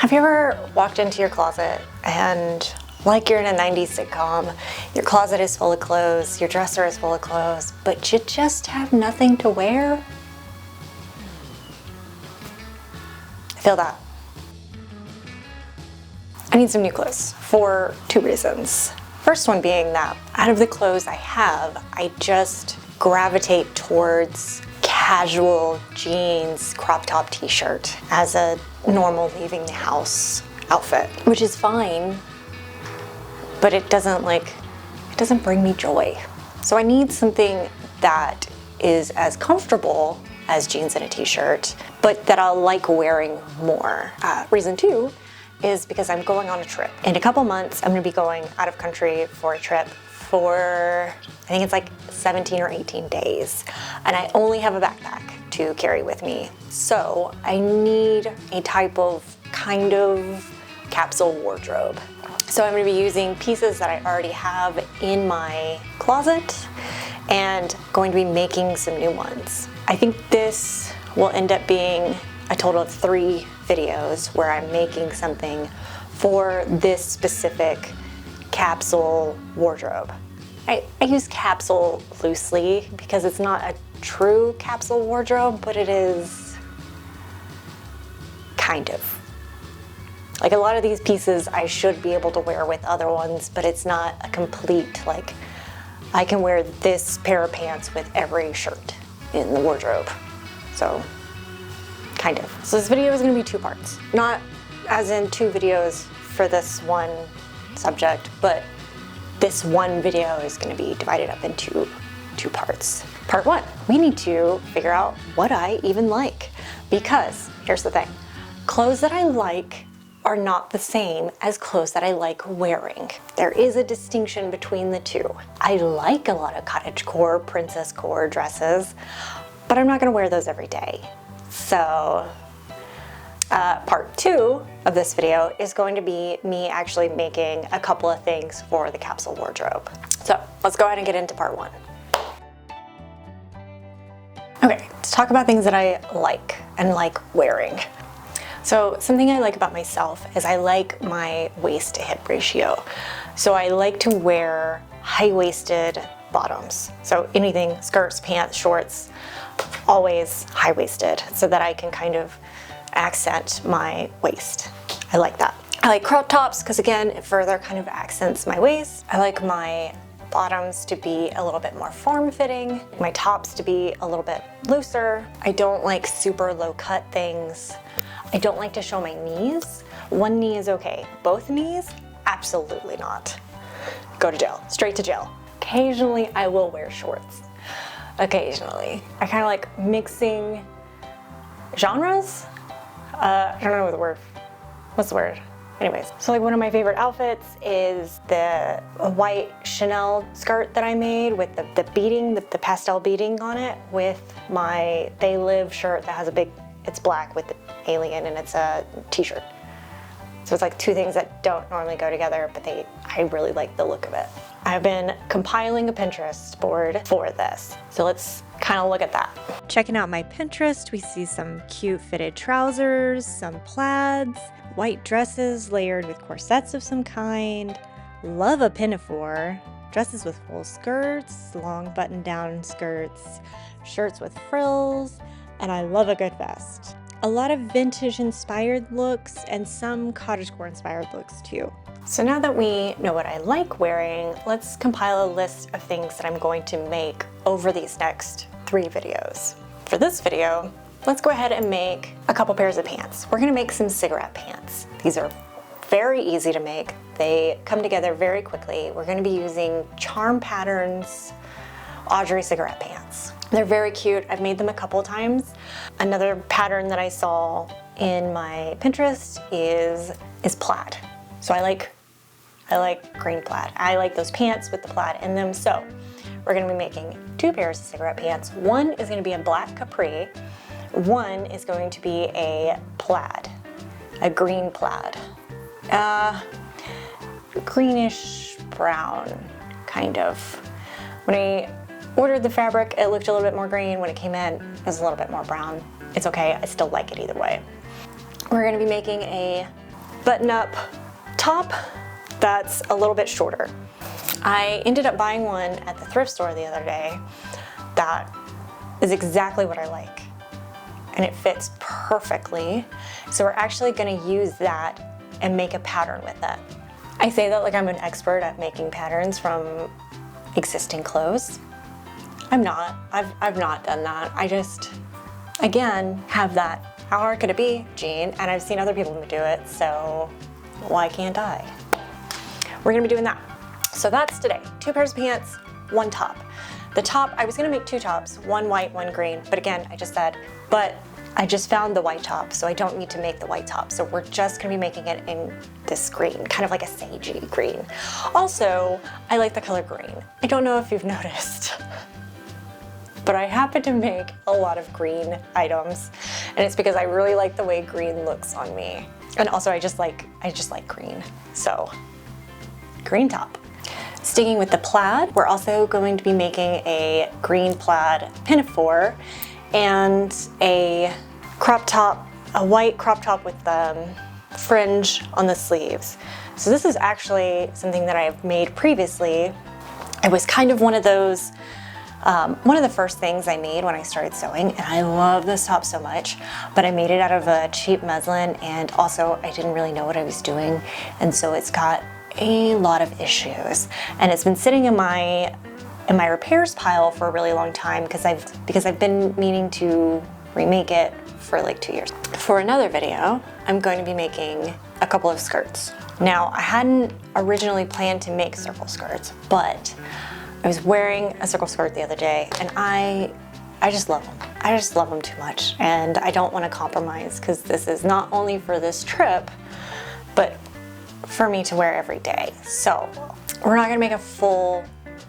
Have you ever walked into your closet and, like you're in a 90s sitcom, your closet is full of clothes, your dresser is full of clothes, but you just have nothing to wear? I feel that. I need some new clothes for two reasons. First one being that out of the clothes I have, I just gravitate towards casual jeans, crop top t-shirt as a normal leaving the house outfit, which is fine, but it doesn't bring me joy. So I need something that is as comfortable as jeans and a t-shirt, but that I'll like wearing more. Reason two is because I'm going on a trip. In a couple months, I'm gonna be going out of country for a trip for, I think it's like 17 or 18 days. And I only have a backpack to carry with me. So I need a type of kind of capsule wardrobe. So I'm gonna be using pieces that I already have in my closet and going to be making some new ones. I think this will end up being a total of 3 videos where I'm making something for this specific capsule wardrobe. I use capsule loosely because it's not a true capsule wardrobe, but it is kind of. Like a lot of these pieces I should be able to wear with other ones, but it's not a complete, like, I can wear this pair of pants with every shirt in the wardrobe. So, kind of. So this video is gonna be 2 parts. Not as in 2 videos for this one subject, but this one video is gonna be divided up into 2 parts. Part 1, we need to figure out what I even like. Because, here's the thing, clothes that I like are not the same as clothes that I like wearing. There is a distinction between the two. I like a lot of cottagecore, princess core dresses, but I'm not gonna wear those every day. So, part 2 of this video is going to be me actually making a couple of things for the capsule wardrobe. So, let's go ahead and get into part 1. Okay, let's talk about things that I like and like wearing. So something I like about myself is I like my waist to hip ratio. So I like to wear high-waisted bottoms. So anything, skirts, pants, shorts, always high-waisted so that I can kind of accent my waist. I like that. I like crop tops because again, it further kind of accents my waist. I like my bottoms to be a little bit more form-fitting, my tops to be a little bit looser. I don't like super low-cut things. I don't like to show my knees. One knee is okay. Both knees, absolutely not. Go to jail, straight to jail. Occasionally, I will wear shorts. Occasionally. I kind of like mixing genres. I don't know the word. What's the word? Anyways, so like one of my favorite outfits is the white Chanel skirt that I made with the beading, the pastel beading on it with my They Live shirt that has a big, it's black with the alien and it's a t-shirt. So it's like 2 things that don't normally go together, but I really like the look of it. I've been compiling a Pinterest board for this. So let's kind of look at that. Checking out my Pinterest, we see some cute fitted trousers, some plaids, white dresses layered with corsets of some kind. Love a pinafore. Dresses with full skirts, long button-down skirts, shirts with frills, and I love a good vest. A lot of vintage-inspired looks and some cottagecore-inspired looks too. So now that we know what I like wearing, let's compile a list of things that I'm going to make over these next 3 videos. For this video, let's go ahead and make a couple pairs of pants. We're gonna make some cigarette pants. These are very easy to make. They come together very quickly. We're gonna be using Charm Patterns Audrey cigarette pants. They're very cute. I've made them a couple times. Another pattern that I saw in my Pinterest is plaid. So I like green plaid. I like those pants with the plaid in them. So we're gonna be making 2 pairs of cigarette pants. One is gonna be a black capri. One is going to be a plaid, a green plaid. Greenish brown, kind of. When I ordered the fabric, it looked a little bit more green. When it came in, it was a little bit more brown. It's okay, I still like it either way. We're gonna be making a button-up top that's a little bit shorter. I ended up buying one at the thrift store the other day that is exactly what I like, and it fits perfectly. So we're actually going to use that and make a pattern with it. I say that like I'm an expert at making patterns from existing clothes. I'm not. I've not done that. I just, again, have that how hard could it be gene, and I've seen other people do it, so why can't I? We're gonna be doing that. So that's today. 2 pairs of pants, 1 top. The top, I was gonna make 2 tops, 1 white, 1 green, but again, I just said, but I just found the white top, so I don't need to make the white top. So we're just gonna be making it in this green, kind of like a sagey green. Also, I like the color green. I don't know if you've noticed, but I happen to make a lot of green items, and it's because I really like the way green looks on me. And also I just like green. So, green top. Sticking with the plaid, we're also going to be making a green plaid pinafore and a crop top, a white crop top with fringe on the sleeves. So this is actually something that I've made previously. It was kind of one of those, one of the first things I made when I started sewing, and I love this top so much, but I made it out of a cheap muslin, and also I didn't really know what I was doing, and so it's got a lot of issues, and it's been sitting in my repairs pile for a really long time because I've been meaning to remake it for like 2 years. For another video, I'm going to be making a couple of skirts. Now, I hadn't originally planned to make circle skirts, but I was wearing a circle skirt the other day, and I just love them. I just love them too much, and I don't want to compromise because this is not only for this trip, but for me to wear every day. So we're not gonna make a full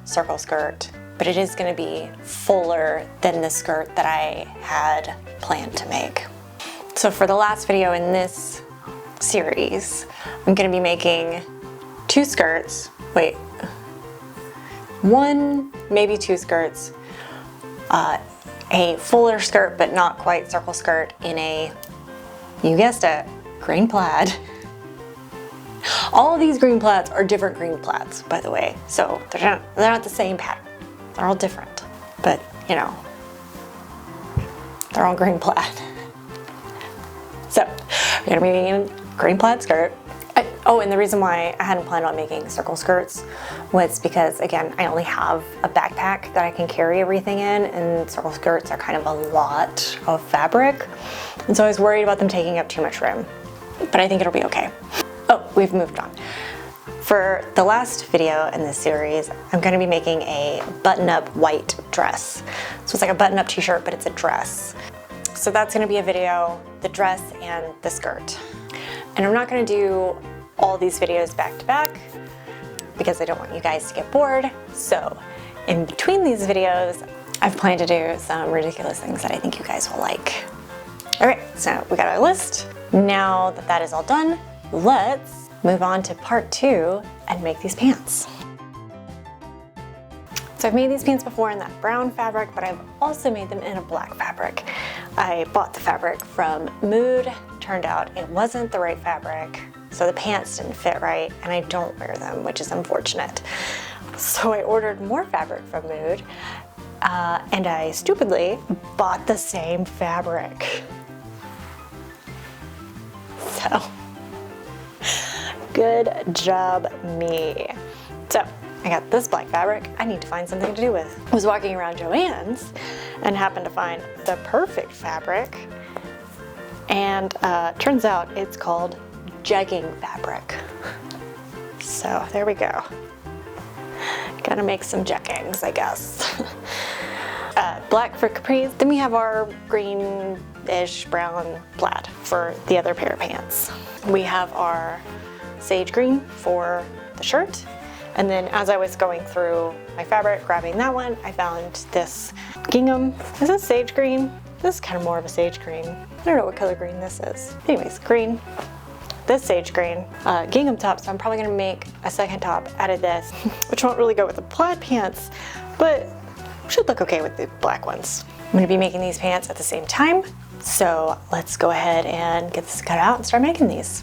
circle skirt, but it is gonna be fuller than the skirt that I had planned to make. So for the last video in this series, I'm gonna be making 2 skirts. Wait, 1, maybe 2 skirts, a fuller skirt but not quite circle skirt in a, you guessed it, green plaid. All of these green plaids are different green plaids, by the way, so they're not the same pattern. They're all different, but you know, they're all green plaid. So we're gonna be making a green plaid skirt. Oh, and the reason why I hadn't planned on making circle skirts was because, again, I only have a backpack that I can carry everything in, and circle skirts are kind of a lot of fabric, and so I was worried about them taking up too much room, but I think it'll be okay. Oh, we've moved on. For the last video in this series, I'm going to be making a button-up white dress. So it's like a button-up t-shirt, but it's a dress. So that's going to be a video, the dress and the skirt. And I'm not going to do all these videos back to back because I don't want you guys to get bored. So in between these videos, I've planned to do some ridiculous things that I think you guys will like. All right, so we got our list. Now that that is all done, let's move on to part 2 and make these pants. So I've made these pants before in that brown fabric, but I've also made them in a black fabric. I bought the fabric from Mood. Turned out it wasn't the right fabric, so the pants didn't fit right, and I don't wear them, which is unfortunate. So I ordered more fabric from Mood, and I stupidly bought the same fabric. So, good job me. So, I got this black fabric I need to find something to do with. I was walking around Joann's and happened to find the perfect fabric, and turns out it's called jegging fabric. So there we go. Gotta make some jeggings, I guess. Black for capris. Then we have our greenish brown plaid for the other pair of pants. We have our sage green for the shirt. And then as I was going through my fabric, grabbing that one, I found this gingham. Is this sage green? This is kind of more of a sage green. I don't know what color green this is. Anyways, green. This sage green. Gingham top, so I'm probably gonna make a second top out of this, which won't really go with the plaid pants, but should look okay with the black ones. I'm gonna be making these pants at the same time, so let's go ahead and get this cut out and start making these.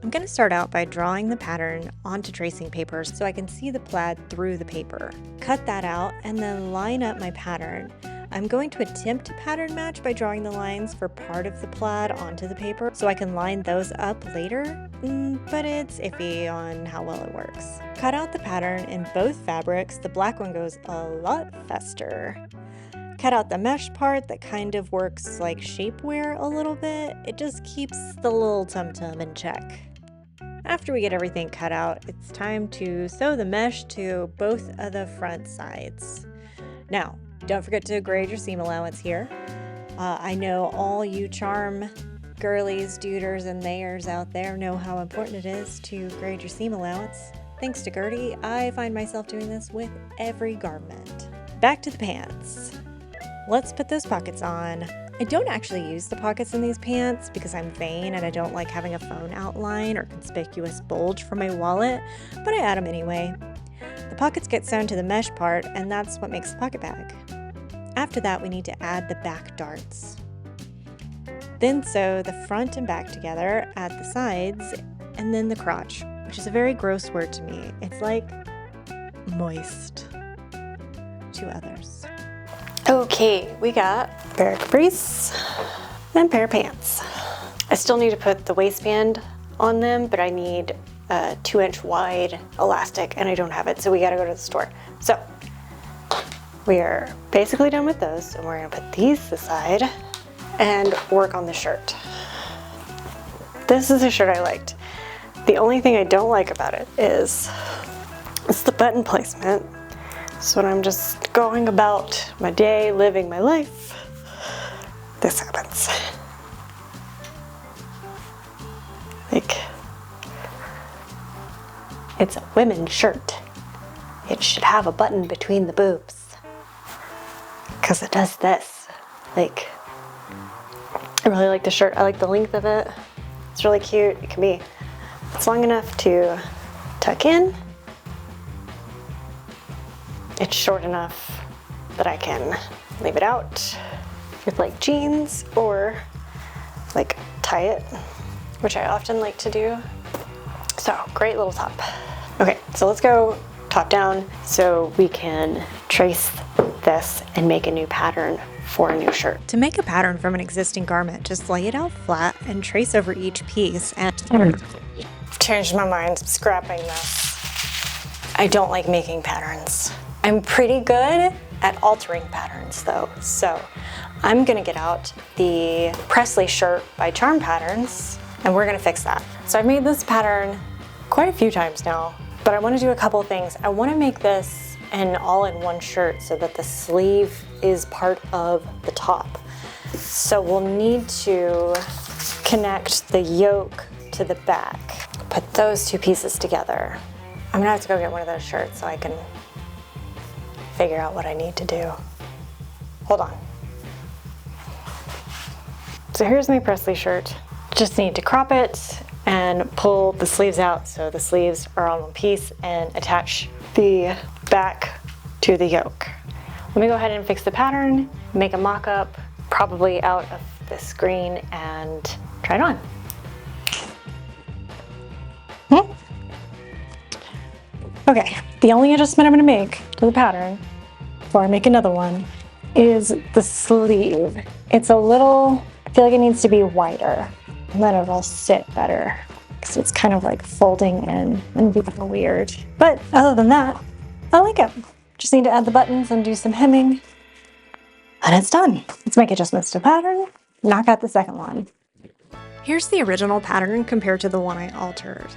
I'm going to start out by drawing the pattern onto tracing paper so I can see the plaid through the paper. Cut that out and then line up my pattern. I'm going to attempt to pattern match by drawing the lines for part of the plaid onto the paper so I can line those up later, but it's iffy on how well it works. Cut out the pattern in both fabrics. The black one goes a lot faster. Cut out the mesh part that kind of works like shapewear a little bit. It just keeps the little tum-tum in check. After we get everything cut out, it's time to sew the mesh to both of the front sides. Now, don't forget to grade your seam allowance here. I know all you charm girlies, duders, and theyers out there know how important it is to grade your seam allowance. Thanks to Gertie, I find myself doing this with every garment. Back to the pants. Let's put those pockets on. I don't actually use the pockets in these pants because I'm vain and I don't like having a phone outline or conspicuous bulge for my wallet, but I add them anyway. The pockets get sewn to the mesh part, and that's what makes the pocket bag. After that, we need to add the back darts. Then sew the front and back together, add the sides, and then the crotch, which is a very gross word to me. It's like moist to others. Okay, we got a pair of capris and a pair of pants. I still need to put the waistband on them, but I need a 2-inch wide elastic and I don't have it, so we gotta go to the store. So we are basically done with those, and we're gonna put these aside and work on the shirt. This is a shirt I liked. The only thing I don't like about it is it's the button placement. So when I'm just going about my day, living my life, this happens. Like, it's a women's shirt. It should have a button between the boobs. Because it does this. Like, I really like the shirt. I like the length of it. It's really cute. It's long enough to tuck in. It's short enough that I can leave it out with like jeans or like tie it, which I often like to do. So great little top. Okay, so let's go top down so we can trace this and make a new pattern for a new shirt. To make a pattern from an existing garment, just lay it out flat and trace over each piece and I've changed my mind, I'm scrapping this. I don't like making patterns. I'm pretty good at altering patterns though, so I'm gonna get out the Presley shirt by Charm Patterns and we're gonna fix that. So I've made this pattern quite a few times now, but I wanna do a couple things. I wanna make this an all-in-one shirt so that the sleeve is part of the top. So we'll need to connect the yoke to the back. Put those two pieces together. I'm gonna have to go get one of those shirts so I can figure out what I need to do. Hold on. So here's my Presley shirt. Just need to crop it and pull the sleeves out so the sleeves are on one piece and attach the back to the yoke. Let me go ahead and fix the pattern, make a mock-up, probably out of the screen, and try it on. Okay, the only adjustment I'm gonna make to the pattern before I make another one is the sleeve. It's a little, I feel like it needs to be wider, and then it'll sit better because it's kind of like folding in and be a little weird. But other than that, I like it. Just need to add the buttons and do some hemming, and it's done. Let's make adjustments to the pattern, knock out the second one. here's the original pattern compared to the one I altered.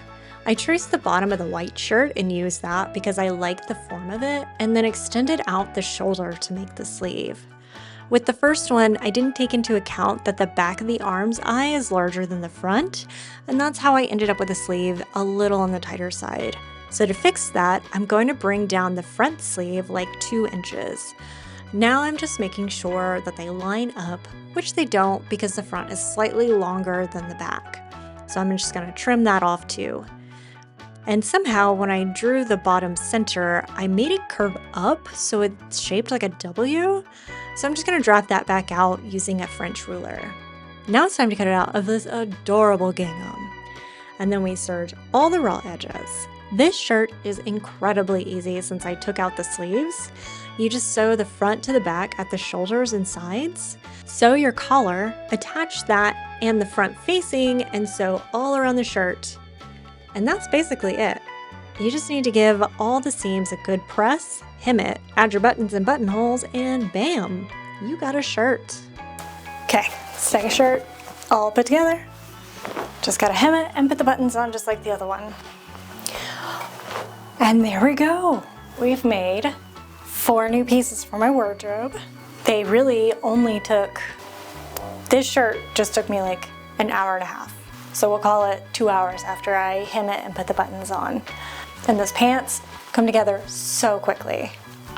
I traced the bottom of the white shirt and used that because I liked the form of it, and then extended out the shoulder to make the sleeve. With the first one, I didn't take into account that the back of the arm's eye is larger than the front, and that's how I ended up with a sleeve a little on the tighter side. So to fix that, I'm going to bring down the front sleeve like 2 inches. Now I'm just making sure that they line up, which they don't because the front is slightly longer than the back. So I'm just gonna trim that off too. And somehow when I drew the bottom center, I made it curve up so it's shaped like a W. So I'm just gonna drop that back out using a French ruler. Now it's time to cut it out of this adorable gingham. and then we serge all the raw edges. This shirt is incredibly easy since I took out the sleeves. You just sew the front to the back at the shoulders and sides, sew your collar, attach that and the front facing, and sew all around the shirt. And that's basically it. You just need to give all the seams a good press, hem it, add your buttons and buttonholes, and bam, you got a shirt. Okay, second shirt, all put together. Just gotta hem it and put the buttons on just like the other one. And there we go. We've made 4 new pieces for my wardrobe. They really only took, this shirt just took me like an hour and a half. So we'll call it 2 hours after I hem it and put the buttons on. And those pants come together so quickly.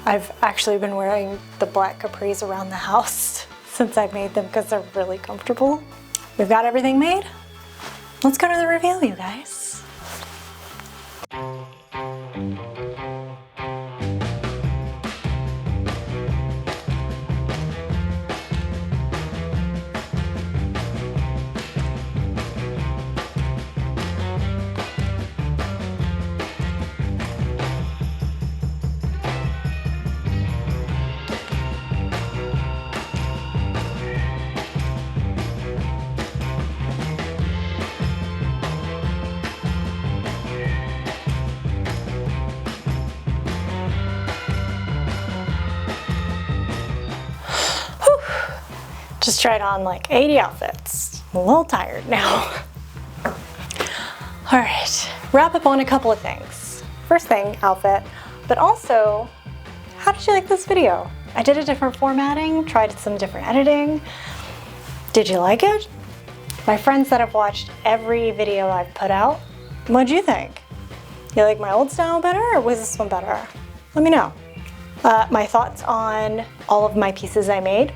I've actually been wearing the black capris around the house since I made them because they're really comfortable. We've got everything made. Let's go to the reveal, you guys. Just tried on like 80 outfits. I'm a little tired now. All right, wrap up on a couple of things. First thing, outfit, but also, how did you like this video? I did a different formatting, tried some different editing. Did you like it? My friends that have watched every video I've put out, what'd you think? You like my old style better or was this one better? Let me know. My thoughts on all of my pieces I made,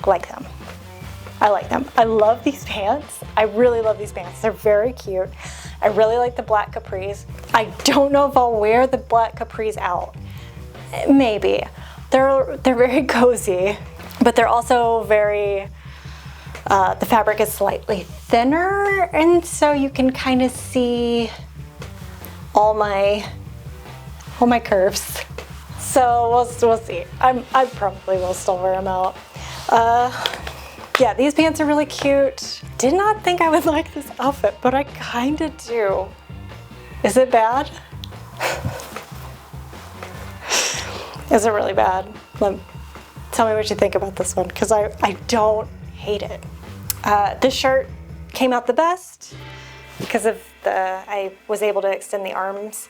like them. I like them. I love these pants. I really love these pants. They're very cute. I really like the black capris. I don't know if I'll wear the black capris out. Maybe. They're very cozy, but they're also very, the fabric is slightly thinner, and so you can kind of see all my curves. So we'll see. I probably will still wear them out. Yeah, these pants are really cute. Did not think I would like this outfit, but I kind of do. Is it bad? Is it really bad? Tell me what you think about this one, because I don't hate it. This shirt came out the best because of I was able to extend the armholes.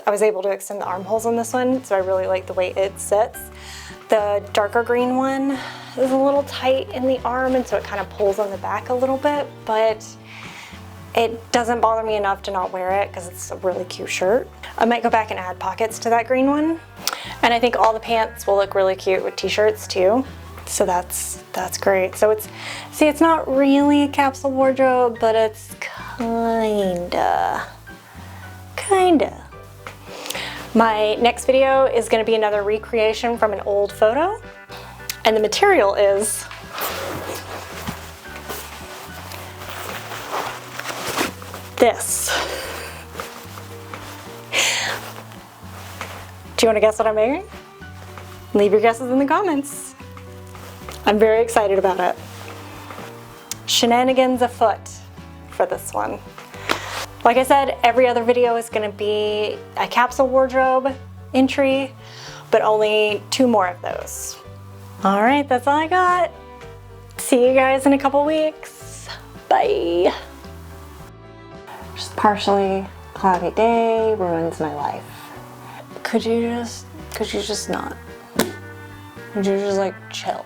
I was able to extend the armholes on this one, so I really like the way it sits. The darker green one is a little tight in the arm, and so it kind of pulls on the back a little bit, but it doesn't bother me enough to not wear it because it's a really cute shirt. I might go back and add pockets to that green one. And I think all the pants will look really cute with t-shirts too. So that's great. So it's not really a capsule wardrobe, but it's kinda. My next video is going to be another recreation from an old photo, and the material is this. Do you want to guess what I'm wearing? Leave your guesses in the comments. I'm very excited about it. Shenanigans afoot for this one. Like I said, every other video is going to be a capsule wardrobe entry, but only 2 more of those. All right, that's all I got. See you guys in a couple weeks. Bye. Just partially cloudy day ruins my life. Could you just not? Could you just like chill?